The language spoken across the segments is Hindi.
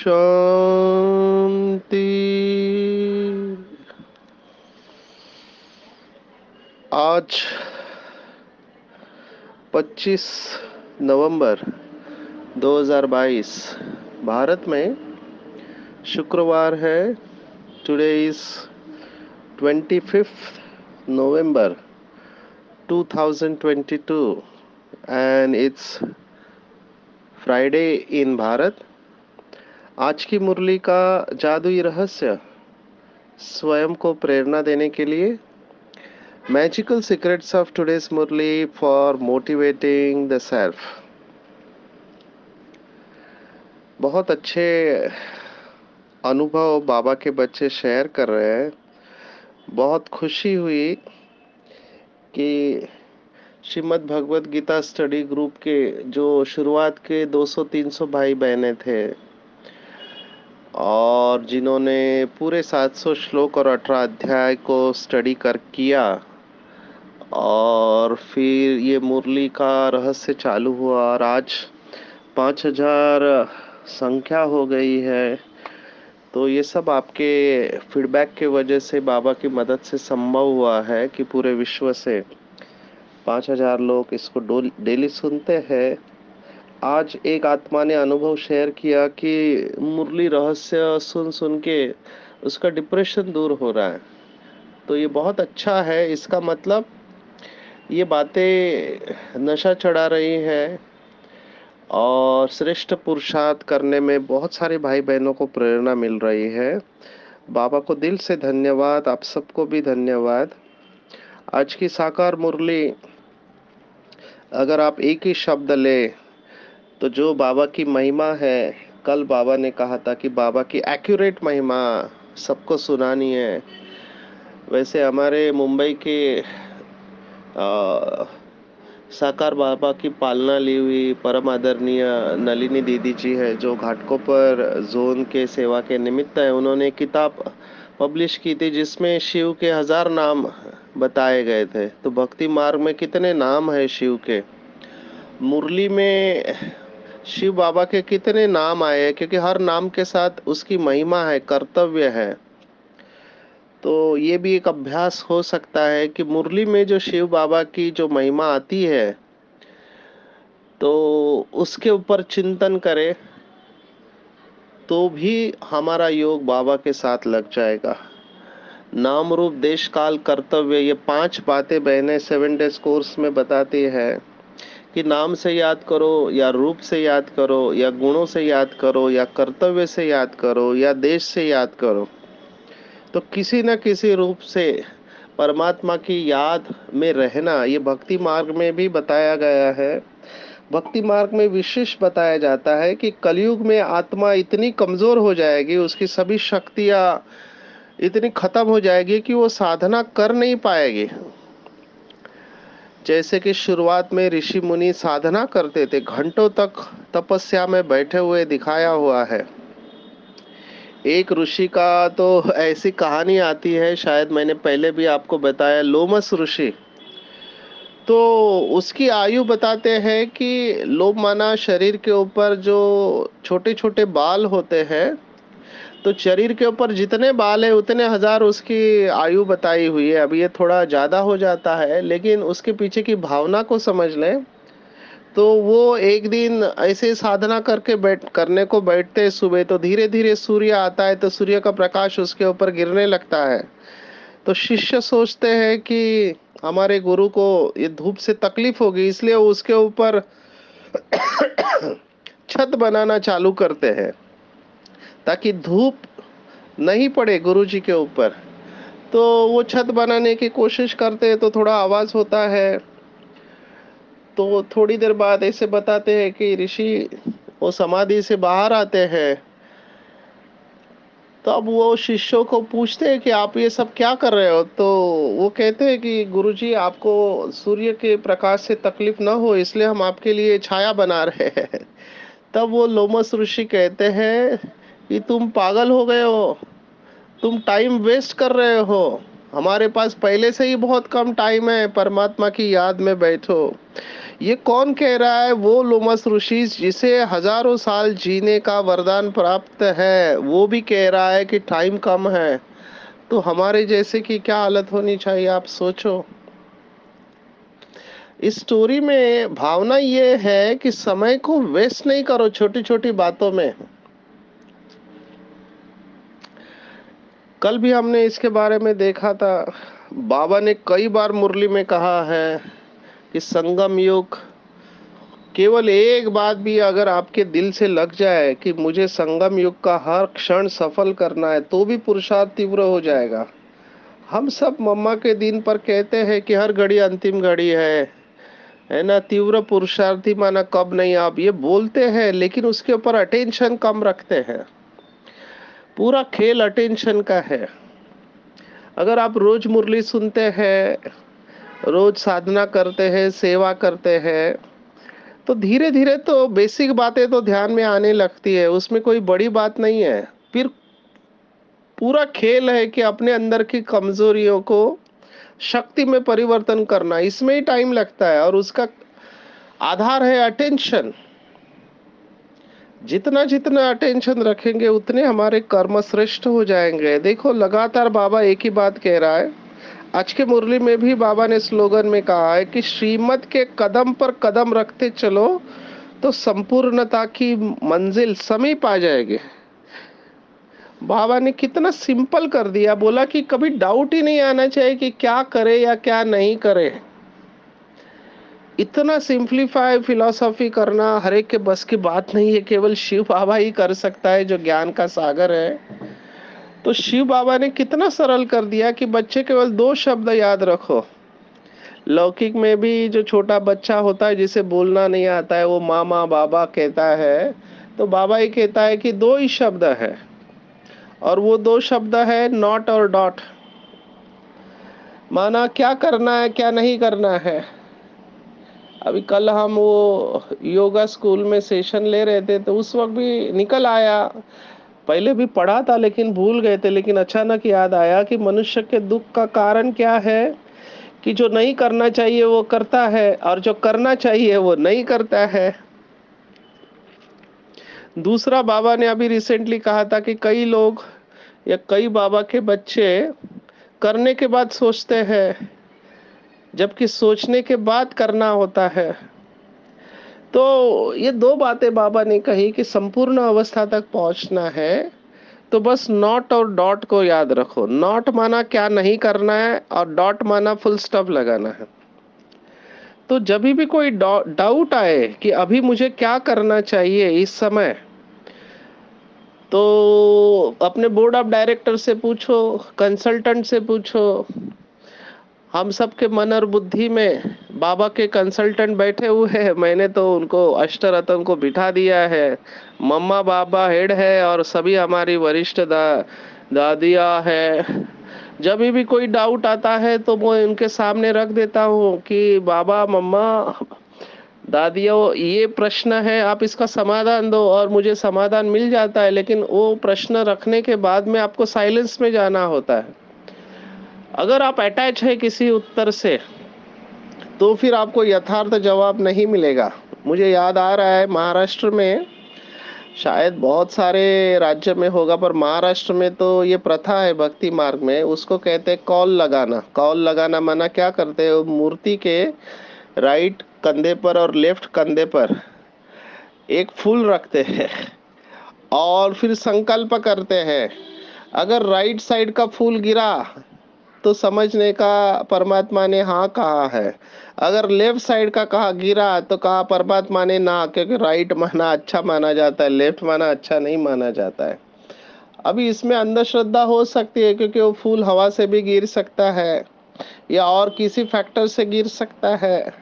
शांति। आज 25 नवंबर 2022 भारत में शुक्रवार है। Today is 25th November 2022 and it's Friday in Bharat. आज की मुरली का जादुई रहस्य स्वयं को प्रेरणा देने के लिए magical secrets of today's Murli for motivating the self. बहुत अच्छे अनुभव बाबा के बच्चे शेयर कर रहे हैं। बहुत खुशी हुई कि श्रीमद् भगवत गीता स्टडी ग्रुप के जो शुरुआत के 200-300 भाई बहनें थे और जिन्होंने पूरे 700 श्लोक और 18 अध्याय को स्टडी कर किया और फिर ये मुरली का रहस्य चालू हुआ और आज 5000 संख्या हो गई है। तो ये सब आपके फीडबैक के वजह से बाबा की मदद से संभव हुआ है कि पूरे विश्व से 5000 लोग इसको डेली सुनते हैं। आज एक आत्मा ने अनुभव शेयर किया कि मुरली रहस्य सुन सुन के उसका डिप्रेशन दूर हो रहा है। तो ये बहुत अच्छा है। इसका मतलब ये बातें नशा चढ़ा रही हैं और श्रेष्ठ पुरुषार्थ करने में बहुत सारे भाई बहनों को प्रेरणा मिल रही है। बाबा को दिल से धन्यवाद। आप सबको भी धन्यवाद। आज की साकार मुरली अगर आप एक ही शब्द ले तो जो बाबा की महिमा है, कल बाबा ने कहा था कि बाबा की एक्यूरेट महिमा सबको सुनानी है। वैसे हमारे मुंबई के साकार बाबा की पालना ली हुई परम आदरणीय नलिनी दीदी जी है जो घाटकोपर जोन के सेवा के निमित्त है। उन्होंने किताब पब्लिश की थी जिसमें शिव के 1000 नाम बताए गए थे। तो भक्ति मार्ग में कितने नाम है शिव के, मुरली में शिव बाबा के कितने नाम आए हैं, क्योंकि हर नाम के साथ उसकी महिमा है, कर्तव्य है। तो ये भी एक अभ्यास हो सकता है कि मुरली में जो शिव बाबा की जो महिमा आती है तो उसके ऊपर चिंतन करें तो भी हमारा योग बाबा के साथ लग जाएगा। नाम रूप देश काल कर्तव्य, ये 5 बातें बहनें 7 डेज कोर्स में बताती है कि नाम से याद करो या रूप से याद करो या गुणों से याद करो या कर्तव्य से याद करो या देश से याद करो। तो किसी न किसी रूप से परमात्मा की याद में रहना ये भक्ति मार्ग में भी बताया गया है। भक्ति मार्ग में विशेष बताया जाता है कि कलयुग में आत्मा इतनी कमजोर हो जाएगी, उसकी सभी शक्तियां इतनी खत्म हो जाएगी कि वो साधना कर नहीं पाएगी। जैसे कि शुरुआत में ऋषि मुनि साधना करते थे, घंटों तक तपस्या में बैठे हुए दिखाया हुआ है। एक ऋषि का तो ऐसी कहानी आती है, शायद मैंने पहले भी आपको बताया, लोमस ऋषि। तो उसकी आयु बताते हैं कि लोम माना शरीर के ऊपर जो छोटे छोटे बाल होते हैं, तो शरीर के ऊपर जितने बाल है उतने हजार उसकी आयु बताई हुई है। अब ये थोड़ा ज्यादा हो जाता है, लेकिन उसके पीछे की भावना को समझ लें तो वो एक दिन ऐसे साधना करके करने को बैठते सुबह, तो धीरे धीरे सूर्य आता है तो सूर्य का प्रकाश उसके ऊपर गिरने लगता है। तो शिष्य सोचते हैं कि हमारे गुरु को ये धूप से तकलीफ होगी, इसलिए वो उसके ऊपर छत बनाना चालू करते हैं ताकि धूप नहीं पड़े गुरु जी के ऊपर। तो वो छत बनाने की कोशिश करते हैं तो थोड़ा आवाज होता है। तो थोड़ी देर बाद ऐसे बताते हैं कि ऋषि वो समाधि से बाहर आते हैं, तब वो शिष्यों को पूछते हैं कि आप ये सब क्या कर रहे हो? तो वो कहते हैं कि गुरुजी, आपको सूर्य के प्रकाश से तकलीफ ना हो इसलिए हम आपके लिए छाया बना रहे हैं। तब वो लोमस ऋषि कहते हैं कि तुम पागल हो गए हो, तुम टाइम वेस्ट कर रहे हो। हमारे पास पहले से ही बहुत कम टाइम है, परमात्मा की याद में बैठो। ये कौन कह रहा है? वो लोमस ऋषि जिसे हजारों साल जीने का वरदान प्राप्त है, वो भी कह रहा है कि टाइम कम है। तो हमारे जैसे की क्या हालत होनी चाहिए, आप सोचो। इस स्टोरी में भावना ये है कि समय को वेस्ट नहीं करो छोटी छोटी बातों में। कल भी हमने इसके बारे में देखा था। बाबा ने कई बार मुरली में कहा है कि संगम युग, केवल एक बात भी अगर आपके दिल से लग जाए कि मुझे संगम युग का हर क्षण सफल करना है, तो भी पुरुषार्थ तीव्र हो जाएगा। हम सब मम्मा के दिन पर कहते हैं कि हर घड़ी अंतिम घड़ी है ना? तीव्र पुरुषार्थी माना कब नहीं, आप ये बोलते हैं, लेकिन उसके ऊपर अटेंशन कम रखते हैं। पूरा खेल अटेंशन का है। अगर आप रोज मुरली सुनते हैं, रोज साधना करते हैं, सेवा करते हैं, तो धीरे धीरे तो बेसिक बातें तो ध्यान में आने लगती है, उसमें कोई बड़ी बात नहीं है। फिर पूरा खेल है कि अपने अंदर की कमजोरियों को शक्ति में परिवर्तन करना, इसमें ही टाइम लगता है। और उसका आधार है अटेंशन। जितना जितना अटेंशन रखेंगे उतने हमारे कर्म श्रेष्ठ हो जाएंगे। देखो, लगातार बाबा एक ही बात कह रहा है। आज के मुरली में भी बाबा ने स्लोगन में कहा है कि श्रीमत के कदम पर कदम रखते चलो तो संपूर्णता की मंजिल समीप आ जाएगी। बाबा ने कितना सिंपल कर दिया, बोला कि कभी डाउट ही नहीं आना चाहिए कि क्या करे या क्या नहीं करे। इतना सिंप्लीफाई फिलॉसफी करना हर एक के बस की बात नहीं है, केवल शिव बाबा ही कर सकता है जो ज्ञान का सागर है। तो शिव बाबा ने कितना सरल कर दिया कि बच्चे केवल दो शब्द याद रखो। लौकिक में भी जो छोटा बच्चा होता है जिसे बोलना नहीं आता है, वो मामा बाबा कहता है, तो बाबा ही कहता है कि दो ही शब्द है, और वो दो शब्द है नॉट और डॉट। माना क्या करना है क्या नहीं करना है। अभी कल हम वो योगा स्कूल में सेशन ले रहे थे, तो उस वक्त भी निकल आया, पहले भी पढ़ा था लेकिन भूल गए थे, लेकिन अचानक याद आया कि मनुष्य के दुख का कारण क्या है कि जो नहीं करना चाहिए वो करता है, और जो करना चाहिए वो नहीं करता है। दूसरा, बाबा ने अभी रिसेंटली कहा था कि कई लोग या कई बाबा के बच्चे करने के बाद सोचते हैं, जबकि सोचने के बाद करना होता है। तो ये दो बातें बाबा ने कही कि संपूर्ण अवस्था तक पहुंचना है तो बस नॉट और डॉट को याद रखो। नॉट माना क्या नहीं करना है, और डॉट माना फुल स्टॉप लगाना है। तो जब भी कोई डाउट आए कि अभी मुझे क्या करना चाहिए इस समय, तो अपने बोर्ड ऑफ डायरेक्टर से पूछो, कंसल्टेंट से पूछो। हम सबके मन और बुद्धि में बाबा के कंसल्टेंट बैठे हुए हैं। मैंने तो उनको अष्टरत्न को बिठा दिया है। मम्मा बाबा हेड है और सभी हमारी वरिष्ठ दादिया है। जब भी कोई डाउट आता है तो मैं उनके सामने रख देता हूँ कि बाबा मम्मा दादियों, ये प्रश्न है, आप इसका समाधान दो, और मुझे समाधान मिल जाता है। लेकिन वो प्रश्न रखने के बाद में आपको साइलेंस में जाना होता है। अगर आप अटैच है किसी उत्तर से, तो फिर आपको यथार्थ जवाब नहीं मिलेगा। मुझे याद आ रहा है, महाराष्ट्र में, शायद बहुत सारे राज्य में होगा, पर महाराष्ट्र में तो ये प्रथा है भक्ति मार्ग में, उसको कहते हैं कॉल लगाना। कॉल लगाना माना क्या करते हैं, मूर्ति के राइट कंधे पर और लेफ्ट कंधे पर एक फूल रखते हैं और फिर संकल्प करते हैं। अगर राइट साइड का फूल गिरा तो समझने का परमात्मा ने हाँ कहा है। अगर लेफ्ट साइड का कहा गिरा तो कहा परमात्मा ने ना, क्योंकि राइट माना अच्छा माना जाता है, लेफ्ट माना अच्छा नहीं माना जाता है। अभी इसमें अंधश्रद्धा हो सकती है, क्योंकि वो फूल हवा से भी गिर सकता है या और किसी फैक्टर से गिर सकता है।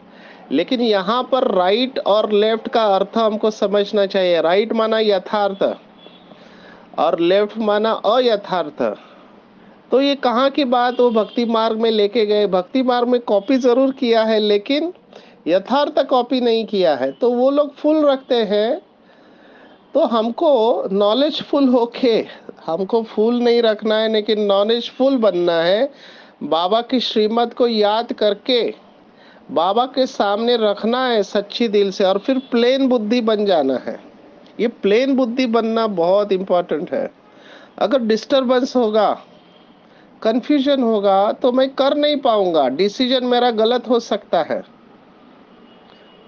लेकिन यहाँ पर राइट और लेफ्ट का अर्थ हमको समझना चाहिए। राइट माना यथार्थ और लेफ्ट माना अयथार्थ। तो ये कहाँ की बात वो भक्ति मार्ग में लेके गए? भक्ति मार्ग में कॉपी जरूर किया है लेकिन यथार्थ कॉपी नहीं किया है। तो वो लोग फुल रखते हैं, तो हमको नॉलेजफुल होके, हमको फूल नहीं रखना है लेकिन नॉलेजफुल बनना है। बाबा की श्रीमत को याद करके बाबा के सामने रखना है सच्ची दिल से, और फिर प्लेन बुद्धि बन जाना है। ये प्लेन बुद्धि बनना बहुत इंपॉर्टेंट है। अगर डिस्टरबेंस होगा, कंफ्यूजन होगा, तो मैं कर नहीं पाऊंगा, डिसीजन मेरा गलत हो सकता है।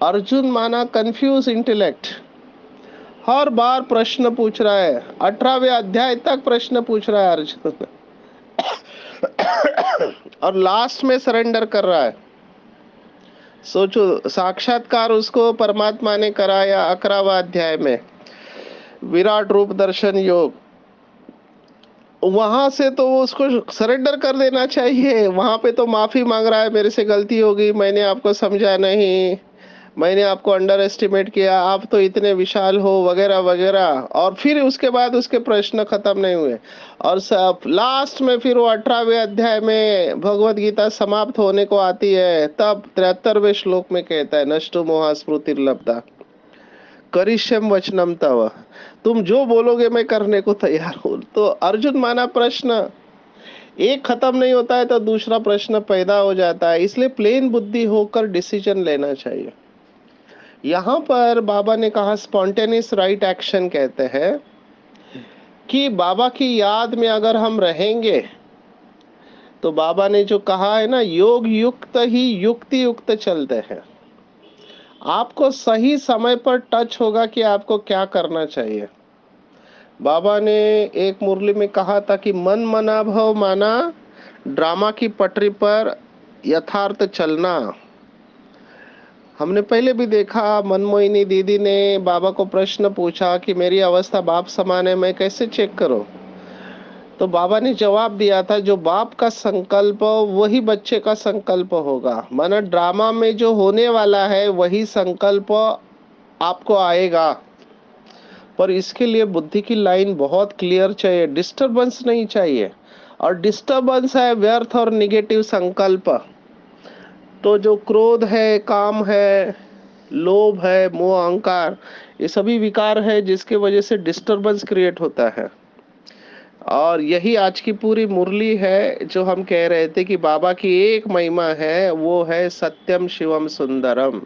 अर्जुन माना कंफ्यूज इंटेलेक्ट, हर बार प्रश्न पूछ रहा है, 18वें अध्याय तक प्रश्न पूछ रहा है अर्जुन और लास्ट में सरेंडर कर रहा है। सोचो, साक्षात्कार उसको परमात्मा ने कराया 11वां अध्याय में, विराट रूप दर्शन योग। वहां से तो वो उसको सरेंडर कर देना चाहिए। वहां पे तो माफी मांग रहा है, मेरे से गलती हो गई, मैंने आपको समझा नहीं, मैंने आपको अंडर एस्टिमेट किया, आप तो इतने विशाल हो, वगैरह वगैरह। और फिर उसके बाद उसके प्रश्न खत्म नहीं हुए, और सब लास्ट में फिर वो 18वें अध्याय में भगवत गीता समाप्त होने को आती है, तब 73वें श्लोक में कहता है, नष्टो मोहा स्मृतिर्लब्धा करिष्यम वचनम तव, तुम जो बोलोगे मैं करने को तैयार हूं। तो अर्जुन माना प्रश्न एक खत्म नहीं होता है तो दूसरा प्रश्न पैदा हो जाता है। इसलिए प्लेन बुद्धि होकर डिसीजन लेना चाहिए। यहाँ पर बाबा ने कहा स्पॉन्टेनियस राइट एक्शन, कहते हैं कि बाबा की याद में अगर हम रहेंगे, तो बाबा ने जो कहा है ना, योग युक्त ही युक्ति युक्त चलते हैं। आपको सही समय पर टच होगा कि आपको क्या करना चाहिए। बाबा ने एक मुरली में कहा था कि मन मना भव माना ड्रामा की पटरी पर यथार्थ चलना। हमने पहले भी देखा, मनमोहिनी दीदी ने बाबा को प्रश्न पूछा कि मेरी अवस्था बाप समान है, मैं कैसे चेक करूं? तो बाबा ने जवाब दिया था, जो बाप का संकल्प वही बच्चे का संकल्प होगा। माना ड्रामा में जो होने वाला है वही संकल्प आपको आएगा, पर इसके लिए बुद्धि की लाइन बहुत क्लियर चाहिए, डिस्टरबेंस नहीं चाहिए। और डिस्टरबेंस है व्यर्थ और निगेटिव संकल्प। तो जो क्रोध है, काम है, लोभ है, मोह अहंकार, ये सभी विकार है जिसके वजह से डिस्टरबेंस क्रिएट होता है। और यही आज की पूरी मुरली है, जो हम कह रहे थे कि बाबा की एक महिमा है, वो है सत्यम शिवम सुंदरम।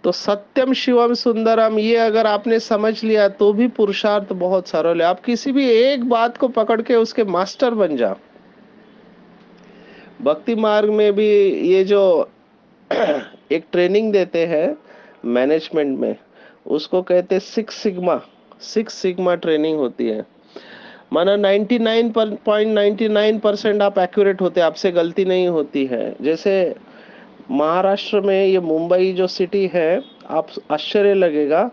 तो सत्यम शिवम सुंदरम ये अगर आपने समझ लिया तो भी पुरुषार्थ बहुत सरल है। आप किसी भी एक बात को पकड़ के उसके मास्टर बन जाओ। भक्ति मार्ग में भी ये जो एक ट्रेनिंग देते हैं मैनेजमेंट में, उसको कहते हैं 6 सिग्मा ट्रेनिंग होती है। माना 99.99% आप एक्यूरेट होते हैं, आपसे गलती नहीं होती है। जैसे महाराष्ट्र में ये मुंबई जो सिटी है, आप आश्चर्य लगेगा,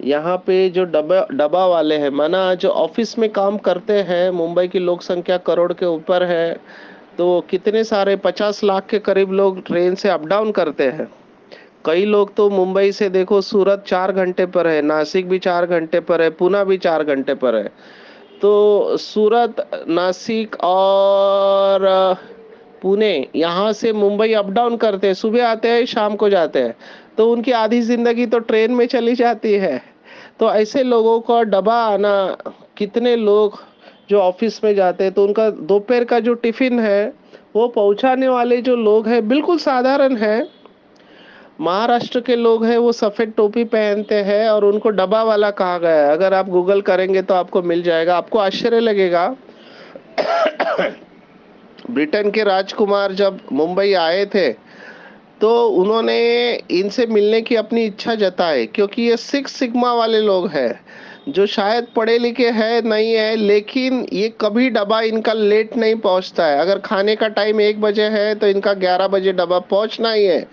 यहाँ पे जो डब्बा डब्बा वाले हैं, माना जो ऑफिस में काम करते हैं, मुंबई की लोक संख्या करोड़ के ऊपर है, तो कितने सारे 50 लाख के करीब लोग ट्रेन से अप डाउन करते हैं। कई लोग तो मुंबई से देखो सूरत 4 घंटे पर है, नासिक भी 4 घंटे पर है, पुणे भी 4 घंटे पर है। तो सूरत, नासिक और पुणे, यहाँ से मुंबई अप डाउन करते हैं, सुबह आते हैं शाम को जाते हैं, तो उनकी आधी जिंदगी तो ट्रेन में चली जाती है। तो ऐसे लोगों का डब्बा आना, कितने लोग जो ऑफिस में जाते हैं तो उनका दोपहर का जो टिफिन है, वो पहुंचाने वाले जो लोग हैं बिल्कुल साधारण है। महाराष्ट्र के लोग हैं, वो सफेद टोपी पहनते हैं और उनको डब्बा वाला कहा गया है। अगर आप गूगल करेंगे तो आपको मिल जाएगा, आपको आश्चर्य लगेगा। ब्रिटेन के राजकुमार जब मुंबई आए थे, तो उन्होंने इनसे मिलने की अपनी इच्छा जताई, क्योंकि ये 6 सिग्मा वाले लोग हैं, जो शायद पढ़े लिखे हैं नहीं है, लेकिन ये कभी डब्बा इनका लेट नहीं पहुंचता है। अगर खाने का टाइम 1 बजे है तो इनका 11 बजे डब्बा पहुंचना ही है।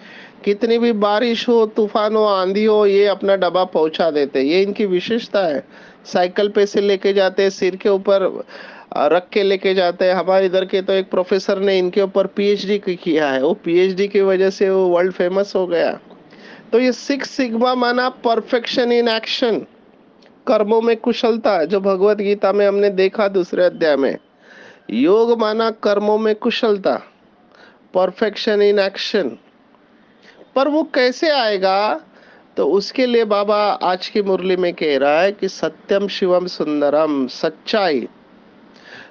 कितनी भी बारिश हो, तूफान हो, आंधी हो, ये अपना डब्बा पहुंचा देते, ये इनकी विशेषता है। साइकिल पे से लेके जाते, सिर के ऊपर रख के लेके जाते हैं। हमारे इधर के तो एक प्रोफेसर ने इनके ऊपर पीएचडी किया है, वो पीएचडी की वजह से वो वर्ल्ड फेमस हो गया। तो ये सिक्स सिग्मा माना परफेक्शन इन एक्शन, कर्मों में कुशलता, जो भगवत गीता में हमने देखा दूसरे अध्याय में। योग माना कर्मों में कुशलता, परफेक्शन इन एक्शन। पर वो कैसे आएगा? तो उसके लिए बाबा आज की मुरली में कह रहा है कि सत्यम शिवम सुंदरम, सच्चाई।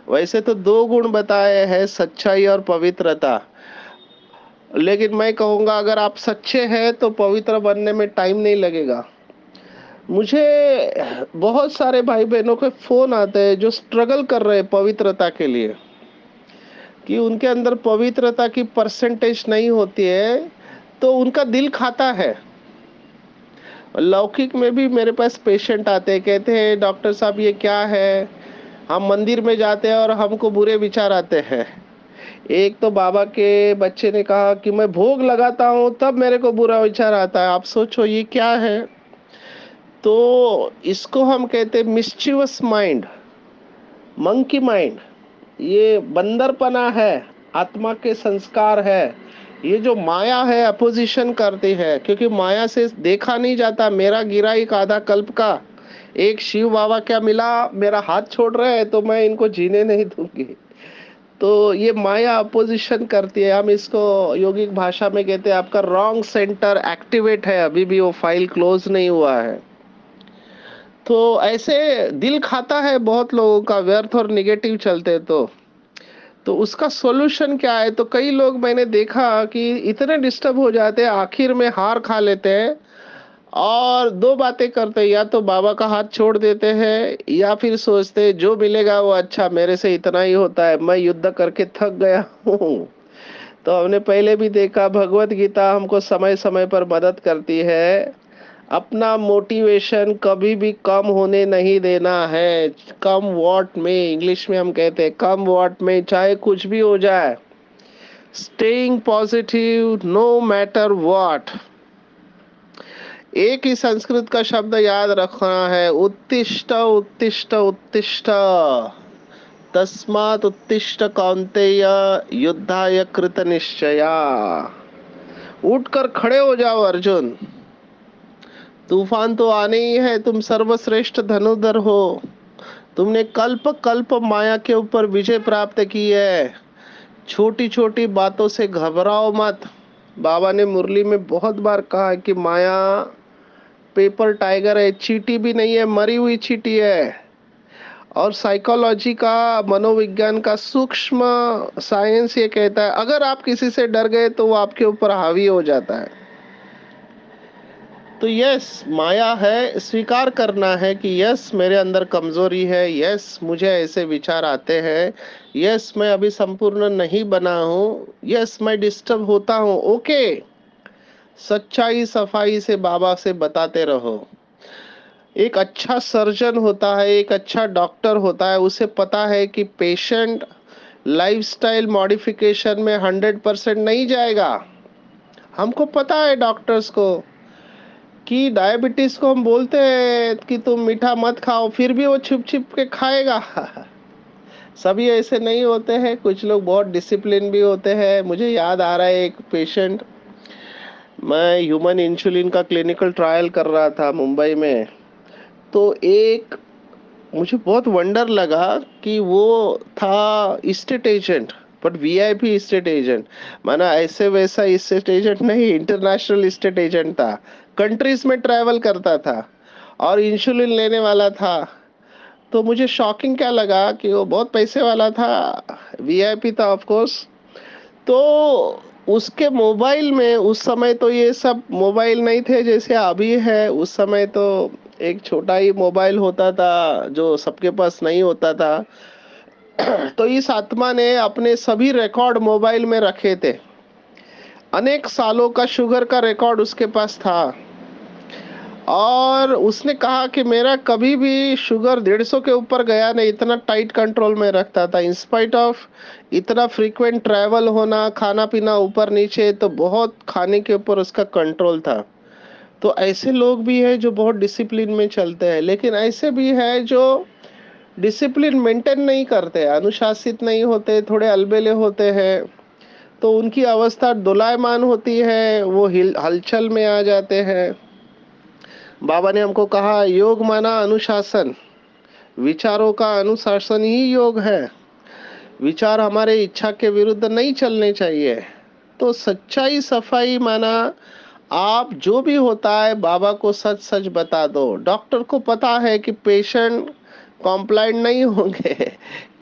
वैसे तो दो गुण बताए हैं, सच्चाई और पवित्रता, लेकिन मैं कहूंगा अगर आप सच्चे हैं तो पवित्र बनने में टाइम नहीं लगेगा। मुझे बहुत सारे भाई बहनों के फोन आते हैं जो स्ट्रगल कर रहे हैं पवित्रता के लिए, कि उनके अंदर पवित्रता की परसेंटेज नहीं होती है, तो उनका दिल खाता है। लौकिक में भी मेरे पास पेशेंट आते हैं, कहते हैं डॉक्टर साहब ये क्या है, हम मंदिर में जाते हैं और हमको बुरे विचार आते हैं। एक तो बाबा के बच्चे ने कहा कि मैं भोग लगाता हूँ तब मेरे को बुरा विचार आता है। आप सोचो ये क्या है? तो इसको हम कहते हैं मिस्चीवस माइंड, मंकी माइंड। ये बंदरपना है, आत्मा के संस्कार है। ये जो माया है अपोजिशन करती है, क्योंकि माया से देखा नहीं जाता। मेरा गिरा एक आधा कल्प का एक शिव बाबा क्या मिला, मेरा हाथ छोड़ रहे हैं तो मैं इनको जीने नहीं दूंगी। तो ये माया अपोजिशन करती है। हम इसको योगिक भाषा में कहते हैं आपका रॉन्ग सेंटर एक्टिवेट है, अभी भी वो फाइल क्लोज नहीं हुआ है। तो ऐसे दिल खाता है बहुत लोगों का, व्यर्थ और निगेटिव चलते। तो उसका सॉल्यूशन क्या है? तो कई लोग मैंने देखा कि इतने डिस्टर्ब हो जाते हैं, आखिर में हार खा लेते हैं और दो बातें करते हैं, या तो बाबा का हाथ छोड़ देते हैं या फिर सोचते हैं जो मिलेगा वो अच्छा, मेरे से इतना ही होता है, मैं युद्ध करके थक गया हूँ। तो हमने पहले भी देखा भगवत गीता हमको समय समय पर मदद करती है। अपना मोटिवेशन कभी भी कम होने नहीं देना है। कम वॉट में, इंग्लिश में हम कहते हैं कम वॉट में, चाहे कुछ भी हो जाए, staying positive no matter what. एक ही संस्कृत का शब्द याद रखना है, उत्तिष्ठ उत्तिष्ठ उत्तिष्ठ, तस्मात् उत्तिष्ठ कौन्तेय, युद्धाय कृत निश्चया। उठकर खड़े हो जाओ अर्जुन, तूफान तो आने ही है, तुम सर्वश्रेष्ठ धनुधर हो। तुमने कल्प कल्प माया के ऊपर विजय प्राप्त की है। छोटी छोटी बातों से घबराओ मत। बाबा ने मुरली में बहुत बार कहा है कि माया पेपर टाइगर है, चींटी भी नहीं है, मरी हुई चींटी है। और साइकोलॉजी का, मनोविज्ञान का सूक्ष्म साइंस ये कहता है अगर आप किसी से डर गए तो वो आपके ऊपर हावी हो जाता है। तो यस, माया है, स्वीकार करना है कि यस मेरे अंदर कमजोरी है, यस मुझे ऐसे विचार आते हैं, यस मैं अभी संपूर्ण नहीं बना हूँ, यस मैं डिस्टर्ब होता हूँ। ओके, सच्चाई सफाई से बाबा से बताते रहो। एक अच्छा सर्जन होता है, एक अच्छा डॉक्टर होता है, उसे पता है कि पेशेंट लाइफस्टाइल मॉडिफिकेशन में 100% नहीं जाएगा। हमको पता है डॉक्टर्स को कि डायबिटीज को हम बोलते हैं कि तुम मीठा मत खाओ, फिर भी वो छुप छुप के खाएगा। सभी ऐसे नहीं होते हैं, कुछ लोग बहुत डिसिप्लिन भी होते हैं। मुझे याद आ रहा है एक पेशेंट, मैं ह्यूमन इंसुलिन का क्लिनिकल ट्रायल कर रहा था मुंबई में। तो एक मुझे बहुत वंडर लगा कि वो था state agent, but VIP state agent, माना ऐसे वैसा स्टेट एजेंट नहीं, इंटरनेशनल स्टेट एजेंट था। कंट्रीज में ट्रैवल करता था और इंसुलिन लेने वाला था। तो मुझे शॉकिंग क्या लगा कि वो बहुत पैसे वाला था, वीआईपी था ऑफ कोर्स। तो उसके मोबाइल में, उस समय तो ये सब मोबाइल नहीं थे जैसे अभी है, उस समय तो एक छोटा ही मोबाइल होता था जो सबके पास नहीं होता था। तो इस आत्मा ने अपने सभी रिकॉर्ड मोबाइल में रखे थे। अनेक सालों का शुगर का रिकॉर्ड उसके पास था और उसने कहा कि मेरा कभी भी शुगर 150 के ऊपर गया नहीं, इतना टाइट कंट्रोल में रखता था। इंस्पाइट ऑफ इतना फ्रीक्वेंट ट्रैवल होना, खाना पीना ऊपर नीचे, तो बहुत खाने के ऊपर उसका कंट्रोल था। तो ऐसे लोग भी हैं जो बहुत डिसिप्लिन में चलते हैं, लेकिन ऐसे भी है जो डिसिप्लिन मेंटेन नहीं करते, अनुशासित नहीं होते, थोड़े अलबेले होते हैं, तो उनकी अवस्था दोलायमान होती है, वो हलचल में आ जाते हैं। बाबा ने हमको कहा योग माना अनुशासन, विचारों का अनुशासन ही योग है। विचार हमारे इच्छा के विरुद्ध नहीं चलने चाहिए। तो सच्चाई सफाई माना आप जो भी होता है बाबा को सच सच बता दो। डॉक्टर को पता है कि पेशेंट कॉम्प्लाइंट नहीं होंगे।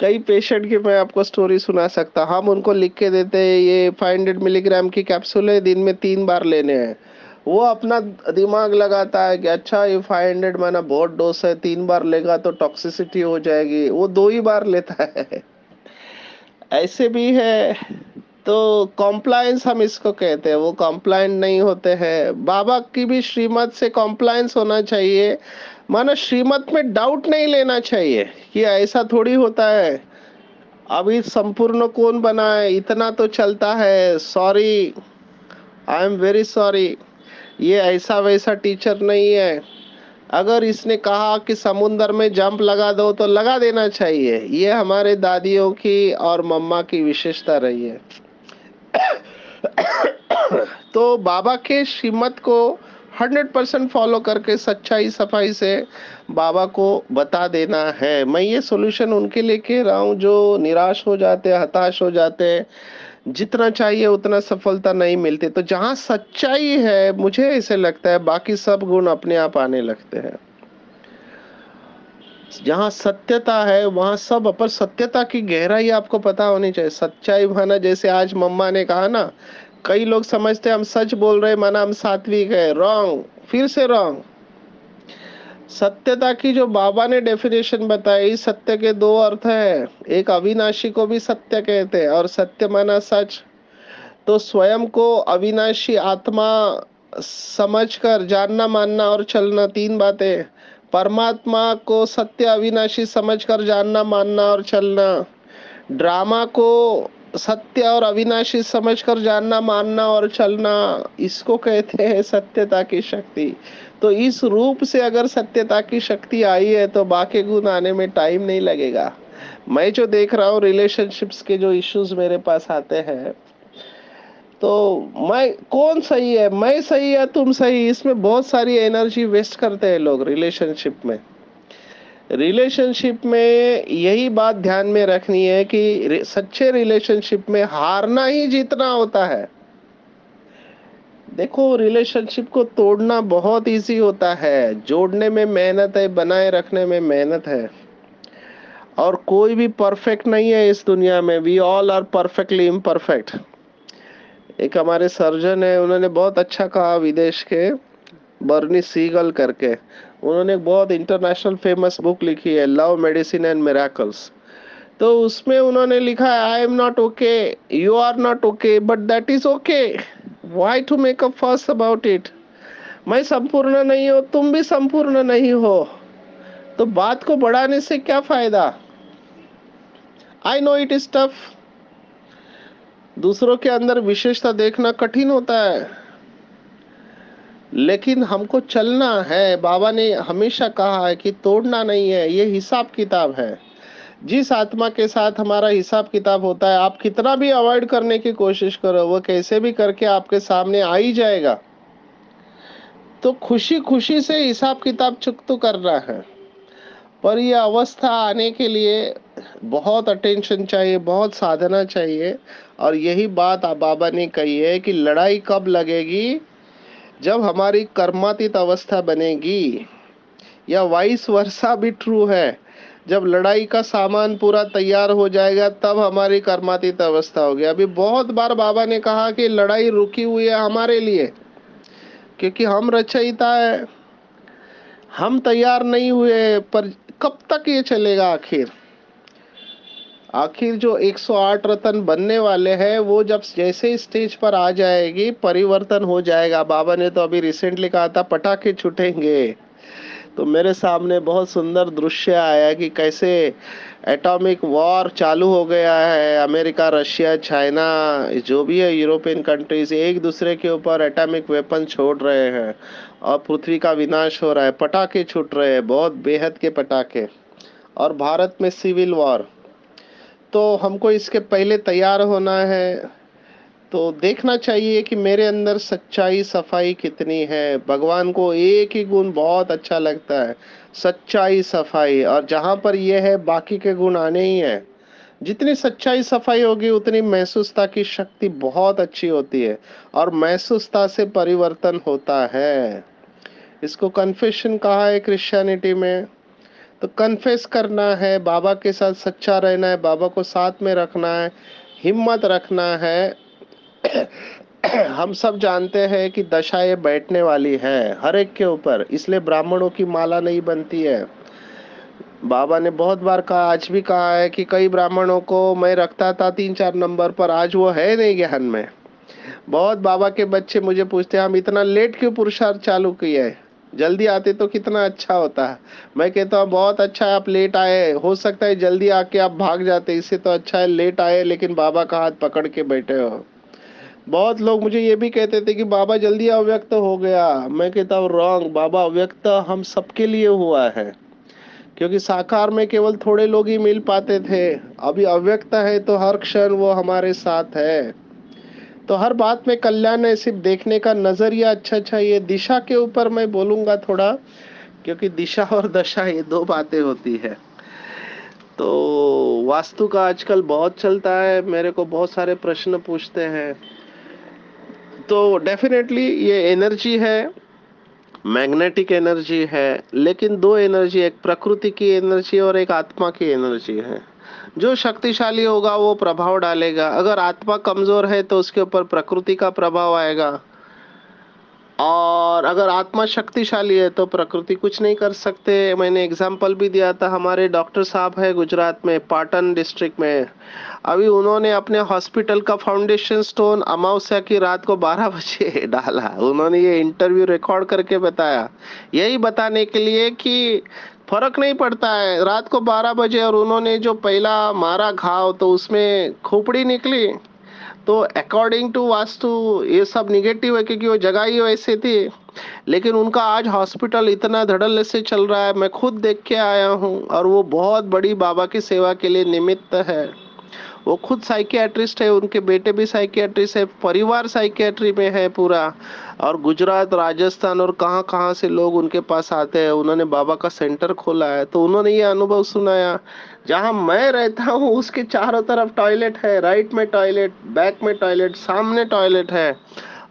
कई पेशेंट की मैं आपको स्टोरी सुना सकता, हम उनको लिख के देते हैं ये 500 मिलीग्राम की कैप्सूल है, दिन में 3 बार लेने हैं। वो अपना दिमाग लगाता है कि अच्छा ये 500 माना बहुत डोज है, 3 बार लेगा तो टॉक्सिसिटी हो जाएगी, वो 2 ही बार लेता है। ऐसे भी है। तो कॉम्प्लायंस हम इसको कहते हैं, वो कॉम्प्लायंट नहीं होते हैं। बाबा की भी श्रीमत से कॉम्प्लायंस होना चाहिए, मानो श्रीमत में डाउट नहीं लेना चाहिए कि ऐसा थोड़ी होता है, अभी संपूर्ण कौन बना है, इतना तो चलता है, sorry, I am very sorry, ये ऐसा वैसा टीचर नहीं है। अगर इसने कहा कि समुंदर में जंप लगा दो तो लगा देना चाहिए। ये हमारे दादियों की और मम्मा की विशेषता रही है। तो बाबा के श्रीमत को 100% फॉलो करके सच्चाई सफाई से बाबा को बता देना है। मैं ये सॉल्यूशन उनके लिए कह रहा हूँ जो निराश हो जाते हैं, हताश हो जाते हैं, जितना चाहिए उतना सफलता नहीं मिलती। तो जहाँ सच्चाई है मुझे ऐसे लगता है बाकी सब गुण अपने आप आने लगते हैं। जहाँ सत्यता है वहां सब, पर सत्यता की गहराई आपको पता होनी चाहिए। सच्चाई माना जैसे आज मम्मा ने कहा ना, कई लोग समझते हैं हम सच बोल रहे माना हम सात्विक है, रॉन्ग, फिर से रॉन्ग। सत्यता की जो बाबा ने डेफिनेशन बताई, सत्य के दो अर्थ है, एक अविनाशी को भी सत्य कहते हैं, और सत्य माना सच। तो स्वयं को अविनाशी आत्मा समझकर जानना, मानना और चलना, 3 बातें। परमात्मा को सत्य अविनाशी समझकर जानना, मानना और चलना। ड्रामा को सत्य और अविनाशी समझकर जानना, मानना और चलना, इसको कहते हैं सत्यता की शक्ति। तो इस रूप से अगर सत्यता की शक्ति आई है तो बाकी गुण आने में टाइम नहीं लगेगा। मैं जो देख रहा हूँ रिलेशनशिप्स के जो इश्यूज मेरे पास आते हैं, तो मैं कौन सही है, मैं सही है तुम सही, इसमें बहुत सारी एनर्जी वेस्ट करते हैं लोग रिलेशनशिप में। रिलेशनशिप में यही बात ध्यान में रखनी है कि सच्चे रिलेशनशिप में हारना ही जीतना होता है। देखो रिलेशनशिप को तोड़ना बहुत इजी होता है, जोड़ने में मेहनत है, बनाए रखने में मेहनत है। और कोई भी परफेक्ट नहीं है इस दुनिया में, we all are perfectly imperfect. एक हमारे सर्जन है, उन्होंने बहुत अच्छा कहा, विदेश के, बर्नी सीगल करके, उन्होंने एक बहुत इंटरनेशनल फेमस बुक लिखी है, लव मेडिसिन एंड मिराकल्स। तो उसमें उन्होंने लिखा है I am not okay, you are not okay, but that is okay, why to make a fuss about it. मैं संपूर्ण नहीं हूं, तुम भी संपूर्ण नहीं हो, तो बात को बढ़ाने से क्या फायदा। I know it is tough, दूसरों के अंदर विशेषता देखना कठिन होता है, लेकिन हमको चलना है। बाबा ने हमेशा कहा है कि तोड़ना नहीं है, ये हिसाब किताब है। जिस आत्मा के साथ हमारा हिसाब किताब होता है, आप कितना भी अवॉइड करने की कोशिश करो, वो कैसे भी करके आपके सामने आ ही जाएगा। तो खुशी खुशी से हिसाब किताब चुकता करना है। पर यह अवस्था आने के लिए बहुत अटेंशन चाहिए, बहुत साधना चाहिए। और यही बात बाबा ने कही है कि लड़ाई कब लगेगी, जब हमारी कर्मातीत अवस्था बनेगी, या वाइस वर्षा भी ट्रू है। जब लड़ाई का सामान पूरा तैयार हो जाएगा तब हमारी कर्मातीत अवस्था होगी। अभी बहुत बार बाबा ने कहा कि लड़ाई रुकी हुई है हमारे लिए, क्योंकि हम रचयिता है, हम तैयार नहीं हुए। पर कब तक ये चलेगा आखिर। आखिर जो 108 रत्न बनने वाले हैं वो जब जैसे स्टेज पर आ जाएगी परिवर्तन हो जाएगा। बाबा ने तो अभी रिसेंटली कहा था पटाखे छूटेंगे, तो मेरे सामने बहुत सुंदर दृश्य आया कि कैसे एटॉमिक वॉर चालू हो गया है। अमेरिका, रशिया, चाइना, जो भी है यूरोपियन कंट्रीज एक दूसरे के ऊपर एटॉमिक वेपन छोड़ रहे हैं और पृथ्वी का विनाश हो रहा है। पटाखे छूट रहे हैं, बहुत बेहद के पटाखे। और भारत में सिविल वॉर। तो हमको इसके पहले तैयार होना है। तो देखना चाहिए कि मेरे अंदर सच्चाई, सफाई कितनी है। भगवान को एक ही गुण बहुत अच्छा लगता है, सच्चाई, सफाई। और जहाँ पर ये है, बाकी के गुण आने ही हैं। जितनी सच्चाई, सफाई होगी, उतनी महसूसता की शक्ति बहुत अच्छी होती है और महसूसता से परिवर्तन होता है। इसको कन्फेशन कहा है क्रिश्चियनिटी में। तो कन्फेस करना है, बाबा के साथ सच्चा रहना है, बाबा को साथ में रखना है, हिम्मत रखना है। हम सब जानते हैं कि दशा ये बैठने वाली है हर एक के ऊपर, इसलिए ब्राह्मणों की माला नहीं बनती है। बाबा ने बहुत बार कहा, आज भी कहा है कि कई ब्राह्मणों को मैं रखता था 3-4 नंबर पर, आज वो है नहीं ज्ञान में। बहुत बाबा के बच्चे मुझे पूछते हैं, हम इतना लेट क्यों पुरुषार्थ चालू किए है, जल्दी आते तो कितना अच्छा होता है। मैं कहता हूँ बहुत अच्छा है आप लेट आए, हो सकता है जल्दी आके आप भाग जाते, इससे तो अच्छा है लेट आए लेकिन बाबा का हाथ पकड़ के बैठे हो। बहुत लोग मुझे ये भी कहते थे कि बाबा जल्दी अव्यक्त हो गया। मैं कहता हूँ रॉन्ग, बाबा अव्यक्त हम सबके लिए हुआ है, क्योंकि साकार में केवल थोड़े लोग ही मिल पाते थे। अभी अव्यक्त है तो हर क्षण वो हमारे साथ है। तो हर बात में कल्याण है, सिर्फ देखने का नजरिया अच्छा चाहिए। दिशा के ऊपर मैं बोलूंगा थोड़ा, क्योंकि दिशा और दशा ये दो बातें होती है। तो वास्तु का आजकल बहुत चलता है, मेरे को बहुत सारे प्रश्न पूछते हैं। तो डेफिनेटली ये एनर्जी है, मैग्नेटिक एनर्जी है, लेकिन दो एनर्जी, एक प्रकृति की एनर्जी और एक आत्मा की एनर्जी है। जो शक्तिशाली होगा वो प्रभाव डालेगा, अगर आत्मा कमजोर है तो उसके ऊपर प्रकृति का प्रभाव आएगा। और अगर आत्मा शक्तिशाली है तो प्रकृति कुछ नहीं कर सकते। मैंने एग्जाम्पल भी दिया था, हमारे डॉक्टर साहब है गुजरात में, पाटन डिस्ट्रिक्ट में। अभी उन्होंने अपने हॉस्पिटल का फाउंडेशन स्टोन अमावस्या की रात को 12 बजे डाला। उन्होंने ये इंटरव्यू रिकॉर्ड करके बताया, यही बताने के लिए कि फर्क नहीं पड़ता है रात को 12 बजे। और उन्होंने जो पहला मारा घाव तो उसमें खोपड़ी निकली। तो अकॉर्डिंग टू वास्तु ये सब निगेटिव है, क्योंकि वो जगह ही वैसे थी। लेकिन उनका आज हॉस्पिटल इतना धड़ल्ले से चल रहा है, मैं खुद देख के आया हूँ। और वो बहुत बड़ी बाबा की सेवा के लिए निमित्त है। वो खुद साइकियाट्रिस्ट है, उनके बेटे भी साइकियाट्रिस्ट है, परिवार साइकियाट्री में है पूरा। और गुजरात, राजस्थान और कहाँ कहाँ से लोग उनके पास आते हैं। उन्होंने बाबा का सेंटर खोला है, तो उन्होंने ये अनुभव सुनाया। जहाँ मैं रहता हूँ उसके चारों तरफ टॉयलेट है, राइट में टॉयलेट, बैक में टॉयलेट, सामने टॉयलेट है।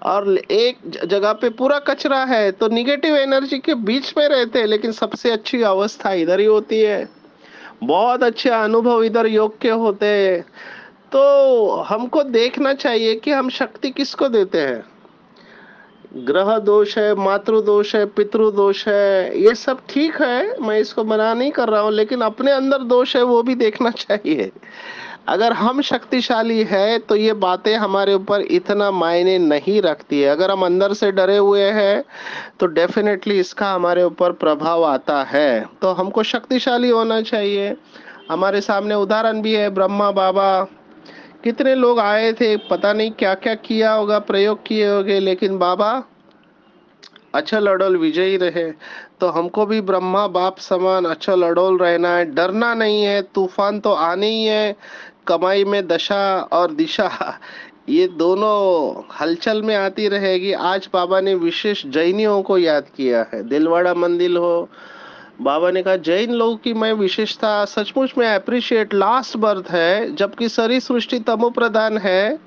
और एक जगह पे पूरा कचरा है, तो निगेटिव एनर्जी के बीच में रहते हैं, लेकिन सबसे अच्छी अवस्था इधर ही होती है। बहुत अच्छे अनुभव इधर योग के होते हैं। तो हमको देखना चाहिए कि हम शक्ति किसको देते हैं। ग्रह दोष है, मातृ दोष है, पितृ दोष है, ये सब ठीक है, मैं इसको मना नहीं कर रहा हूँ, लेकिन अपने अंदर दोष है वो भी देखना चाहिए। अगर हम शक्तिशाली है तो ये बातें हमारे ऊपर इतना मायने नहीं रखती है। अगर हम अंदर से डरे हुए हैं तो डेफिनेटली इसका हमारे ऊपर प्रभाव आता है। तो हमको शक्तिशाली होना चाहिए। हमारे सामने उदाहरण भी है, ब्रह्मा बाबा कितने लोग आए थे, पता नहीं क्या क्या किया होगा, प्रयोग किए होंगे, लेकिन बाबा अचल अडोल विजयी रहे। तो हमको भी ब्रह्मा बाप समान अचल अडोल रहना है, डरना नहीं है। तूफान तो आने ही है, कमाई में दशा और दिशा ये दोनों हलचल में आती रहेगी। आज बाबा ने विशेष जैनियों को याद किया है, दिलवाड़ा मंदिर हो। बाबा ने कहा जैन लोगों की मैं विशेषता सचमुच में अप्रिशिएट, लास्ट बर्थ है, जबकि सारी सृष्टि तमो प्रधान है।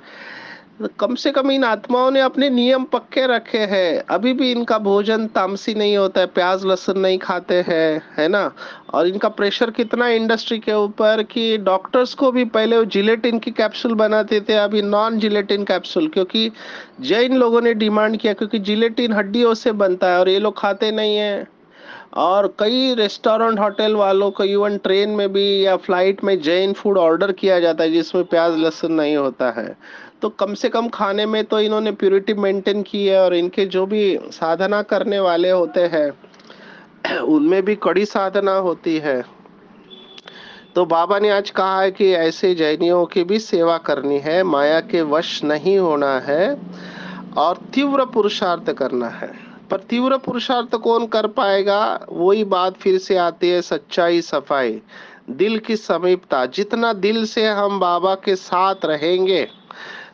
कम से कम इन आत्माओं ने अपने नियम पक्के रखे हैं। अभी भी इनका भोजन तामसी नहीं होता है, प्याज लहसुन नहीं खाते हैं, है ना। और इनका प्रेशर कितना इंडस्ट्री के ऊपर कि डॉक्टर्स को भी पहले वो जिलेटिन की कैप्सूल बनाते थे, अभी नॉन जिलेटिन कैप्सूल, क्योंकि जैन लोगों ने डिमांड किया, क्योंकि जिलेटिन हड्डियों से बनता है और ये लोग खाते नहीं है। और कई रेस्टोरेंट होटल वालों को इवन ट्रेन में भी या फ्लाइट में जैन फूड ऑर्डर किया जाता है जिसमें प्याज लहसुन नहीं होता है। तो कम से कम खाने में तो इन्होंने प्योरिटी मेंटेन की है। और इनके जो भी साधना करने वाले होते हैं उनमें भी कड़ी साधना होती है। तो बाबा ने आज कहा है कि ऐसे जैनियों की भी सेवा करनी है, माया के वश नहीं होना है और तीव्र पुरुषार्थ करना है। पर तीव्र पुरुषार्थ कौन कर पाएगा? वही बात फिर से आती है, सच्चाई, सफाई, दिल की समीपता। जितना दिल से हम बाबा के साथ रहेंगे,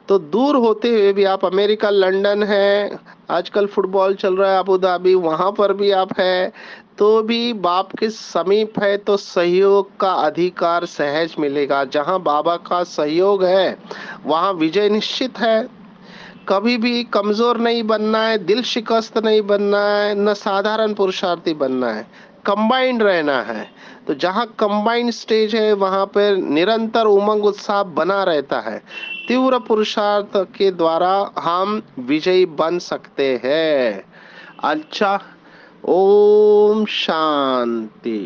तो दूर होते हुए भी आप अमेरिका, लंदन है, आजकल फुटबॉल चल रहा है अबू धाबी, वहां पर भी आप है, तो भी बाप के समीप है तो सहयोग का अधिकार सहज मिलेगा। जहां बाबा का सहयोग है, वहां विजय निश्चित है। कभी भी कमजोर नहीं बनना है, दिल शिकस्त नहीं बनना है, न साधारण पुरुषार्थी बनना है, कंबाइंड रहना है। तो जहाँ कंबाइंड स्टेज है, वहां पर निरंतर उमंग उत्साह बना रहता है। तीव्र पुरुषार्थ के द्वारा हम विजयी बन सकते हैं। अच्छा, ओम शांति।